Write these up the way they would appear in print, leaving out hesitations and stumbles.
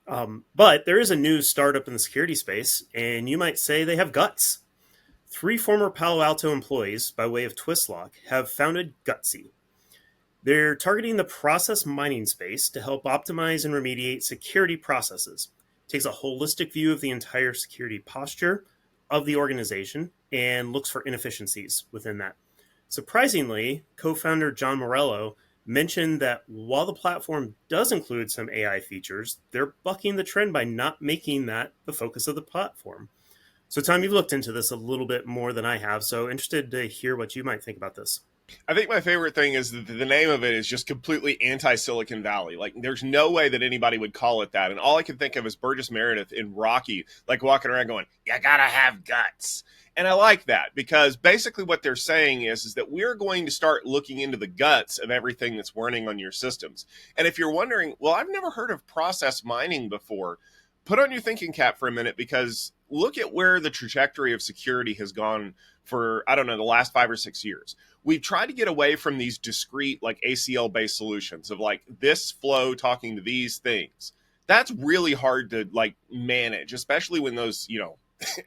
But there is a new startup in the security space, and you might say they have guts. Three former Palo Alto employees, by way of Twistlock, have founded Gutsy. They're targeting the process mining space to help optimize and remediate security processes. It takes a holistic view of the entire security posture of the organization and looks for inefficiencies within that. Surprisingly, co founder John Morello mentioned that while the platform does include some AI features, they're bucking the trend by not making that the focus of the platform. So, Tom, you've looked into this a little bit more than I have, so interested to hear what you might think about this. I think my favorite thing is that the name of it is just completely anti Silicon Valley. Like, there's no way that anybody would call it that. And all I can think of is Burgess Meredith in Rocky, like walking around going, "You gotta have guts." And I like that because basically what they're saying is that we're going to start looking into the guts of everything that's running on your systems. And if you're wondering, well, I've never heard of process mining before, put on your thinking cap for a minute because look at where the trajectory of security has gone for, I don't know, the last 5 or 6 years. We've tried to get away from these discrete, like ACL based solutions of like this flow talking to these things. That's really hard to like manage, especially when those,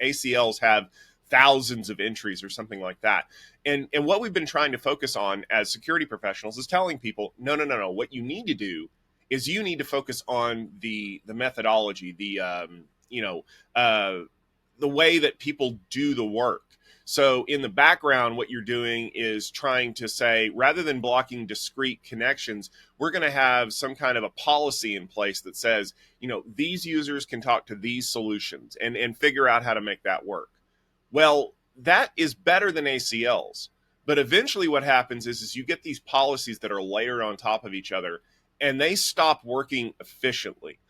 ACLs have thousands of entries or something like that. And what we've been trying to focus on as security professionals is telling people, no, no, no, no. What you need to do is you need to focus on the methodology, the way that people do the work. So in the background, what you're doing is trying to say, rather than blocking discrete connections, we're going to have some kind of a policy in place that says, these users can talk to these solutions and figure out how to make that work. Well, that is better than ACLs. But eventually what happens is you get these policies that are layered on top of each other and they stop working efficiently.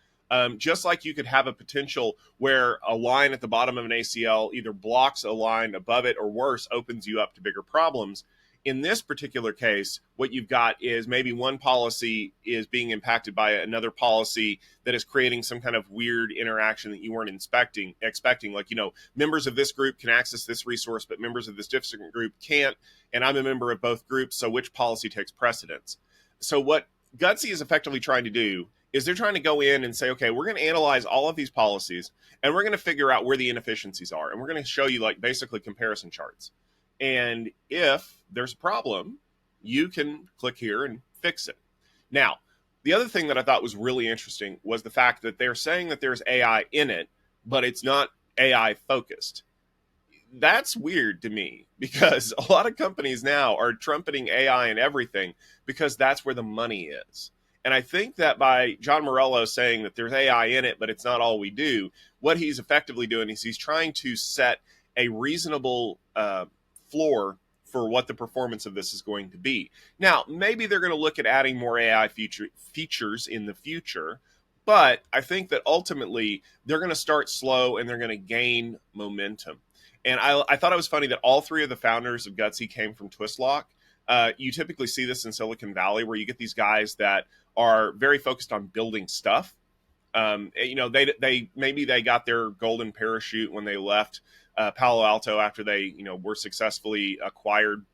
Just like you could have a potential where a line at the bottom of an ACL either blocks a line above it or worse, opens you up to bigger problems. In this particular case, what you've got is maybe one policy is being impacted by another policy that is creating some kind of weird interaction that you weren't expecting. Like, members of this group can access this resource, but members of this different group can't. And I'm a member of both groups, so which policy takes precedence? So what Gutsy is effectively trying to do is they're trying to go in and say, okay, we're going to analyze all of these policies and we're going to figure out where the inefficiencies are. And we're going to show you like basically comparison charts. And if there's a problem, you can click here and fix it. Now, the other thing that I thought was really interesting was the fact that they're saying that there's AI in it, but it's not AI focused. That's weird to me because a lot of companies now are trumpeting AI and everything because that's where the money is. And I think that by John Morello saying that there's AI in it, but it's not all we do, what he's effectively doing is he's trying to set a reasonable floor for what the performance of this is going to be. Now, maybe they're going to look at adding more AI features in the future, but I think that ultimately they're going to start slow and they're going to gain momentum. And I thought it was funny that all three of the founders of Gutsy came from Twistlock. You typically see this in Silicon Valley where you get these guys that are very focused on building stuff. They maybe they got their golden parachute when they left Palo Alto after they were successfully acquired.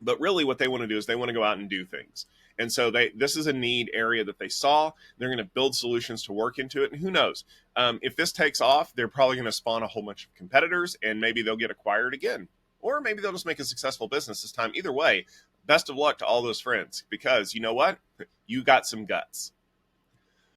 But really, what they want to do is they want to go out and do things. And so this is a need area that they saw. They're going to build solutions to work into it. And who knows? If this takes off, they're probably going to spawn a whole bunch of competitors and maybe they'll get acquired again. Or maybe they'll just make a successful business this time. Either way, best of luck to all those friends because you know what? You got some guts.